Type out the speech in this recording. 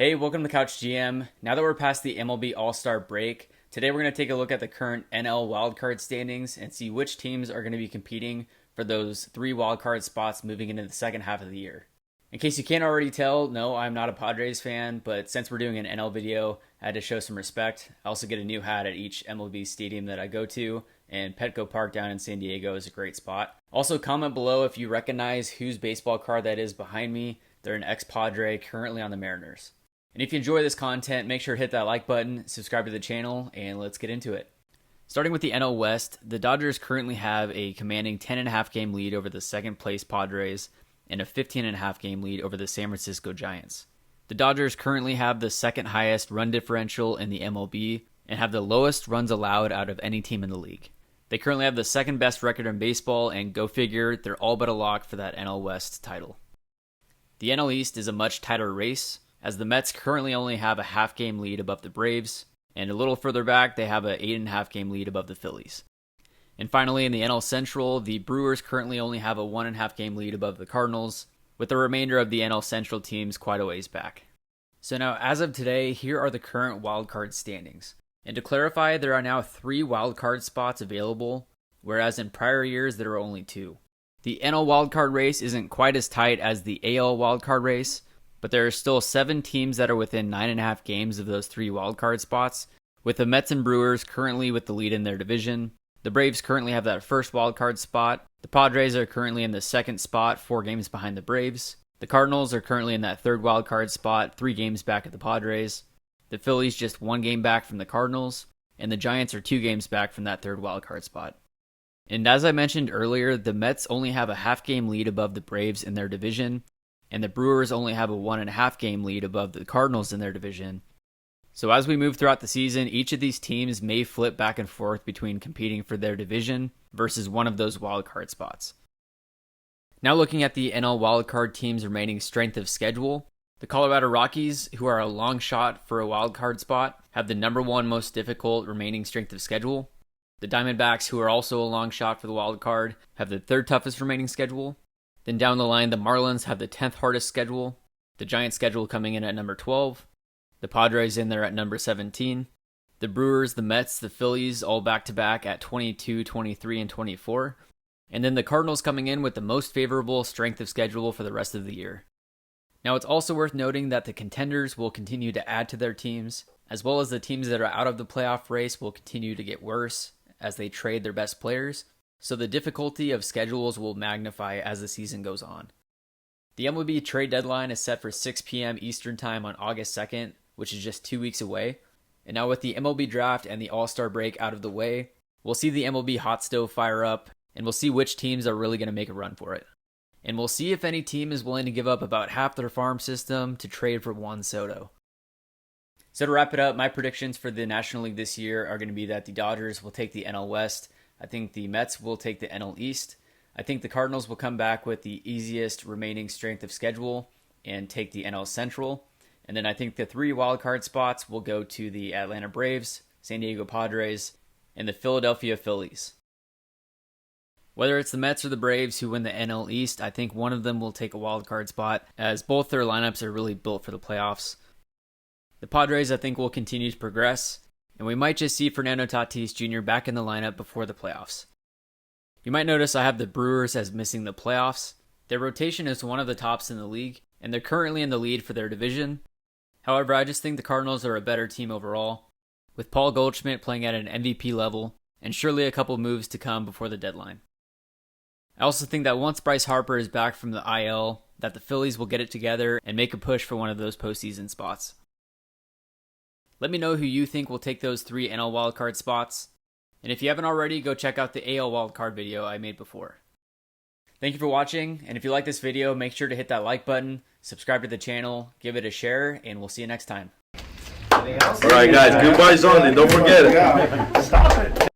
Hey, welcome to Couch GM. Now that we're past the MLB All-Star break, today we're going to take a look at the current NL Wildcard standings and see which teams are going to be competing for those 3 wildcard spots moving into the second half of the year. In case you can't already tell, no, I'm not a Padres fan, but since we're doing an NL video, I had to show some respect. I also get a new hat at each MLB stadium that I go to, and Petco Park down in San Diego is a great spot. Also, comment below if you recognize whose baseball card that is behind me. They're an ex-Padre currently on the Mariners. And if you enjoy this content, make sure to hit that like button, subscribe to the channel, and let's get into it. Starting with the NL West, the Dodgers currently have a commanding 10.5 game lead over the second place Padres and a 15.5 game lead over the San Francisco Giants. The Dodgers currently have the second highest run differential in the MLB and have the lowest runs allowed out of any team in the league. They currently have the second best record in baseball, and go figure, they're all but a lock for that NL West title. The NL East is a much tighter race, as the Mets currently only have a half-game lead above the Braves, and a little further back, they have an 8.5 game lead above the Phillies. And finally, in the NL Central, the Brewers currently only have a 1.5 game lead above the Cardinals, with the remainder of the NL Central teams quite a ways back. So now, as of today, here are the current wildcard standings. And to clarify, there are now 3 wildcard spots available, whereas in prior years there were only 2. The NL wildcard race isn't quite as tight as the AL wildcard race, but there are still 7 teams that are within 9.5 games of those 3 wildcard spots, with the Mets and Brewers currently with the lead in their division. The Braves currently have that first wildcard spot. The Padres are currently in the second spot, 4 games behind the Braves. The Cardinals are currently in that third wildcard spot, 3 games back at the Padres. The Phillies just 1 game back from the Cardinals, and the Giants are 2 games back from that third wildcard spot. And as I mentioned earlier, the Mets only have a half-game lead above the Braves in their division, and the Brewers only have a 1.5 game lead above the Cardinals in their division. So as we move throughout the season, each of these teams may flip back and forth between competing for their division versus one of those wildcard spots. Now looking at the NL wildcard teams' remaining strength of schedule, the Colorado Rockies, who are a long shot for a wildcard spot, have the number 1 most difficult remaining strength of schedule. The Diamondbacks, who are also a long shot for the wildcard, have the 3rd toughest remaining schedule. Then down the line, the Marlins have the 10th hardest schedule, the Giants' schedule coming in at number 12, the Padres in there at number 17, the Brewers, the Mets, the Phillies all back-to-back at 22, 23, and 24, and then the Cardinals coming in with the most favorable strength of schedule for the rest of the year. Now it's also worth noting that the contenders will continue to add to their teams, as well as the teams that are out of the playoff race will continue to get worse as they trade their best players. So the difficulty of schedules will magnify as the season goes on. The MLB trade deadline is set for 6 p.m. Eastern Time on August 2nd, which is just 2 weeks away. And now with the MLB draft and the All-Star break out of the way, we'll see the MLB hot stove fire up, and we'll see which teams are really going to make a run for it. And we'll see if any team is willing to give up about half their farm system to trade for Juan Soto. So to wrap it up, my predictions for the National League this year are going to be that the Dodgers will take the NL West. I think the Mets will take the NL East. I think the Cardinals will come back with the easiest remaining strength of schedule and take the NL Central. And then I think the 3 wildcard spots will go to the Atlanta Braves, San Diego Padres, and the Philadelphia Phillies. Whether it's the Mets or the Braves who win the NL East, I think one of them will take a wildcard spot, as both their lineups are really built for the playoffs. The Padres, I think, will continue to progress, and we might just see Fernando Tatis Jr. back in the lineup before the playoffs. You might notice I have the Brewers as missing the playoffs. Their rotation is one of the tops in the league, and they're currently in the lead for their division. However, I just think the Cardinals are a better team overall, with Paul Goldschmidt playing at an MVP level, and surely a couple moves to come before the deadline. I also think that once Bryce Harper is back from the IL, that the Phillies will get it together and make a push for one of those postseason spots. Let me know who you think will take those 3 NL wildcard spots. And if you haven't already, go check out the AL wildcard video I made before. Thank you for watching, and if you like this video, make sure to hit that like button, subscribe to the channel, give it a share, and we'll see you next time. Alright guys, goodbye Sunday, don't forget it. Stop it.